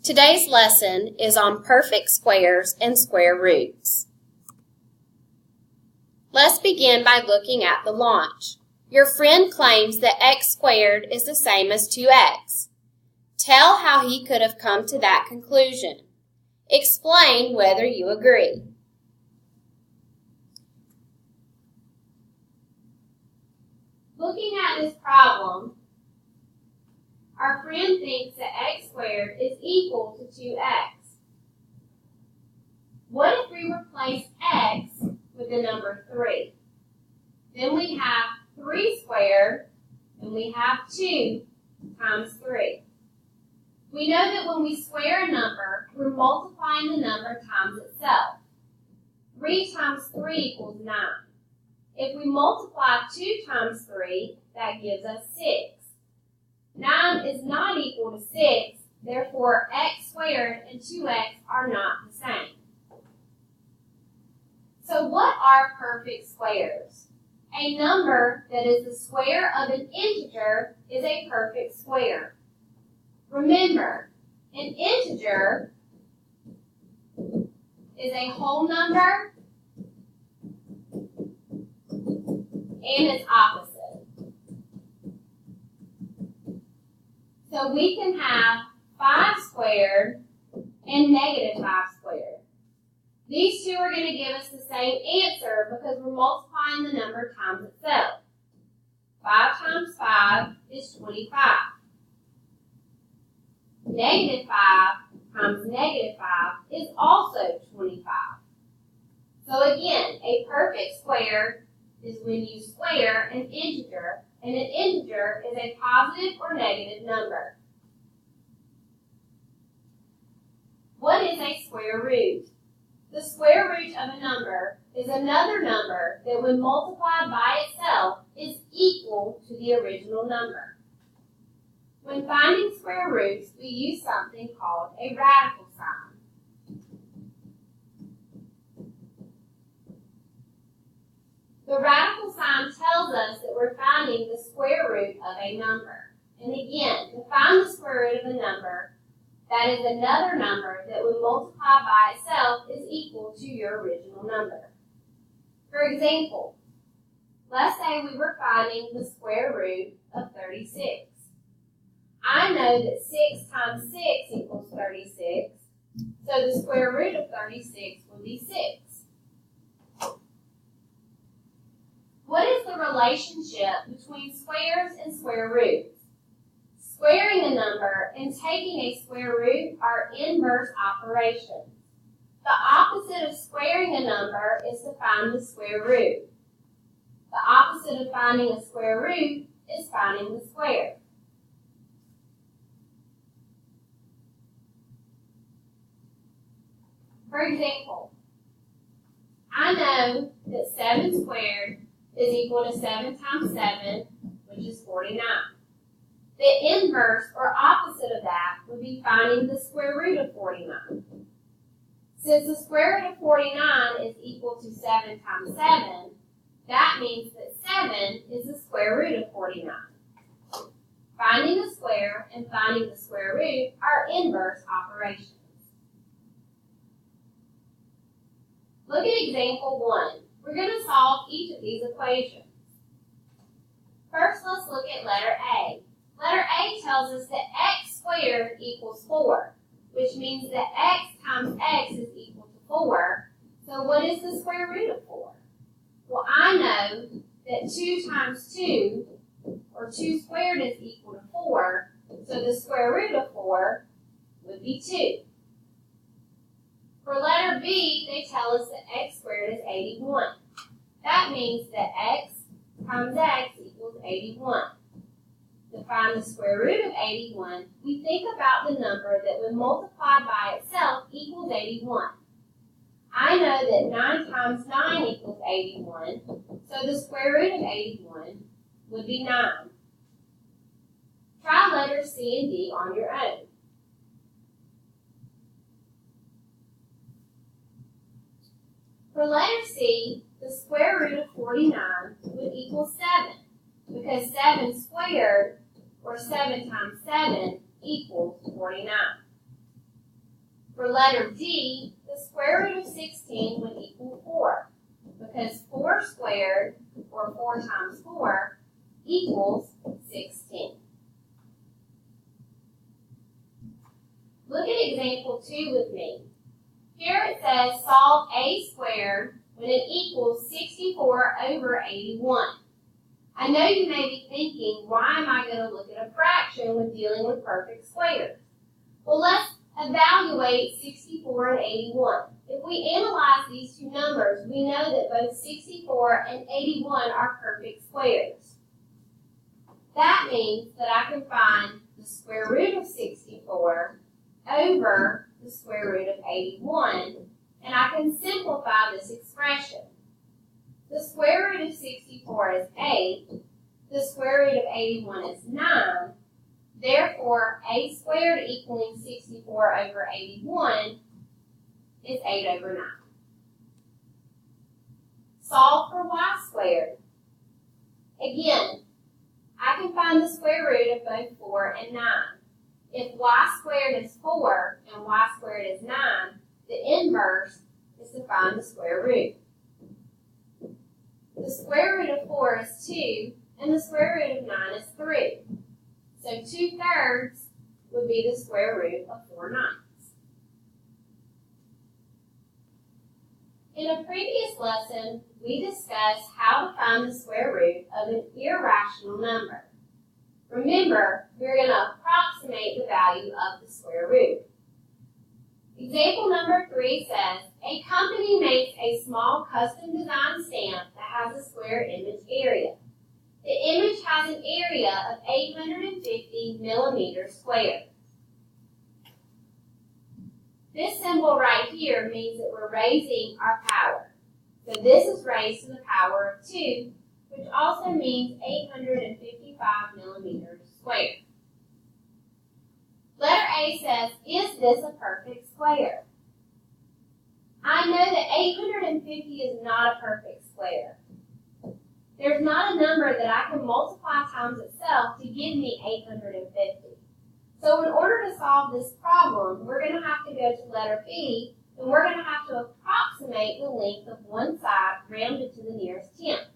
Today's lesson is on perfect squares and square roots. Let's begin by looking at the launch. Your friend claims that x squared is the same as 2x. Tell how he could have come to that conclusion. Explain whether you agree. Looking at this problem, our friend thinks that x squared is equal to 2x. What if we replace x with the number 3? Then we have 3 squared, and we have 2 times 3. We know that when we square a number, we're multiplying the number times itself. 3 times 3 equals 9. If we multiply 2 times 3, that gives us 6. 9 is not equal to 6, therefore x squared and 2x are not the same. So what are perfect squares? A number that is the square of an integer is a perfect square. Remember, an integer is a whole number and its opposite. So we can have 5 squared and negative 5 squared. These two are going to give us the same answer because we're multiplying the number times itself. 5 times 5 is 25. Negative 5 times negative 5 is also 25. So again, a perfect square is when you square an integer, and an integer is a positive or negative number. What is a square root? The square root of a number is another number that when multiplied by itself is equal to the original number. When finding square roots, we use something called a radical sign. The radical sign tells us that we're finding the square root of a number. And again, to find the square root of a number, that is another number that when multiplied by itself is equal to your original number. For example, let's say we were finding the square root of 36. I know that 6 times 6 equals 36, so the square root of 36 would be 6. What is the relationship between squares and square roots? Squaring a number and taking a square root are inverse operations. The opposite of squaring a number is to find the square root. The opposite of finding a square root is finding the square. For example, I know that 7 squared is equal to 7 times 7, which is 49. The inverse or opposite of that would be finding the square root of 49. Since the square root of 49 is equal to 7 times 7, that means that 7 is the square root of 49. Finding the square and finding the square root are inverse operations. Look at example 1. We're going to solve each of these equations. First, let's look at letter A. Letter A tells us that x squared equals 4, which means that x times x is equal to 4. So what is the square root of 4? Well, I know that 2 times 2, or 2 squared, is equal to 4, so the square root of 4 would be 2. For letter B, they tell us that x squared is 81. That means that x times x equals 81. To find the square root of 81, we think about the number that when multiplied by itself equals 81. I know that 9 times 9 equals 81, so the square root of 81 would be 9. Try letters C and D on your own. For letter C, the square root of 49 would equal 7, because 7 squared, or 7 times 7, equals 49. For letter D, the square root of 16 would equal 4, because 4 squared, or 4 times 4, equals 16. Look at example 2 with me. Here it says solve a squared when it equals 64 over 81. I know you may be thinking, why am I going to look at a fraction when dealing with perfect squares? Well, let's evaluate 64 and 81. If we analyze these two numbers, we know that both 64 and 81 are perfect squares. That means that I can find the square root of 64 over the square root of 81, and I can simplify this expression. The square root of 64 is 8, the square root of 81 is 9, therefore a squared equaling 64 over 81 is 8 over 9. Solve for y squared. Again, I can find the square root of both 4 and 9. If y squared is 4 and y squared is 9, the inverse is to find the square root. The square root of 4 is 2, and the square root of 9 is 3. So 2/3 would be the square root of 4/9. In a previous lesson, we discussed how to find the square root of an irrational number. Remember, we're going to approximate the value of the square root. Example number 3 says, a company makes a small custom designed stamp that has a square image area. The image has an area of 850 millimeters squared. This symbol right here means that we're raising our power. So this is raised to the power of 2, which also means 855 millimeters squared. Letter A says, is this a perfect square? I know that 850 is not a perfect square. There's not a number that I can multiply times itself to give me 850. So in order to solve this problem, we're going to have to go to letter B, and we're going to have to approximate the length of one side rounded to the nearest tenth.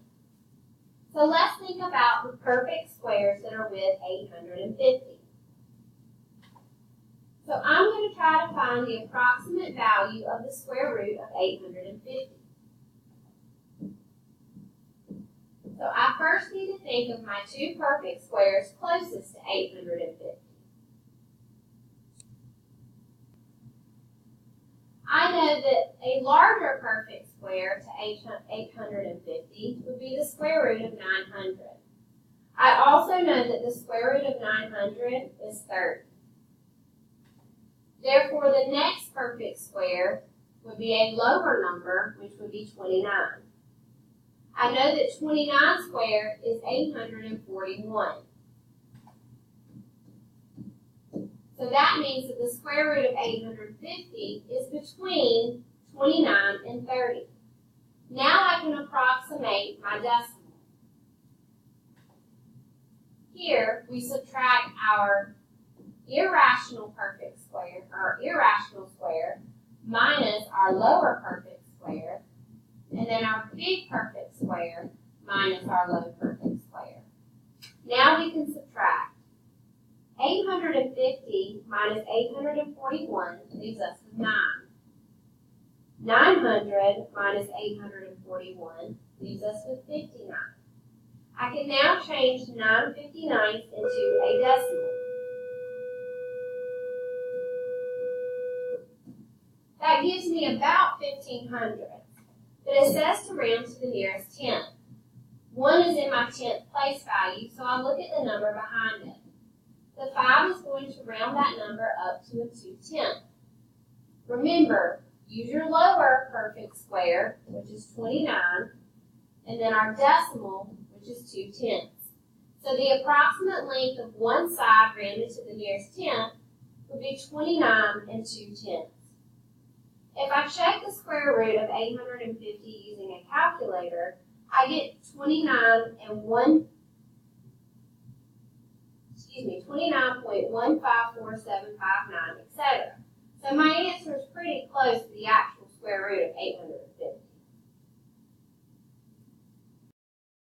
So let's think about the perfect squares that are with 850. So I'm going to try to find the approximate value of the square root of 850. So I first need to think of my two perfect squares closest to 850. I know that a larger perfect square to 850 would be the square root of 900. I also know that the square root of 900 is 30. Therefore, the next perfect square would be a lower number, which would be 29. I know that 29 squared is 841. So that means that the square root of 850 is between 29 and 30. Now I can approximate my decimal. Here, we subtract our irrational perfect square, or irrational square, minus our lower perfect square, and then our big perfect square minus our low perfect square. Now we can subtract. 850 minus 841 leaves us with 9. 900 minus 841 leaves us with 59. I can now change 9/59 into a decimal. That gives me about 1,500. But it says to round to the nearest tenth. 1 is in my 10th place value, so I look at the number behind it. The 5 is going to round that number up to a 2/10. Remember, use your lower perfect square, which is 29, and then our decimal, which is 2/10. So the approximate length of one side rounded to the nearest tenth would be 29 2/10. If I check the square root of 850 using a calculator, I get 29.154759, etc. So my answer close to the actual.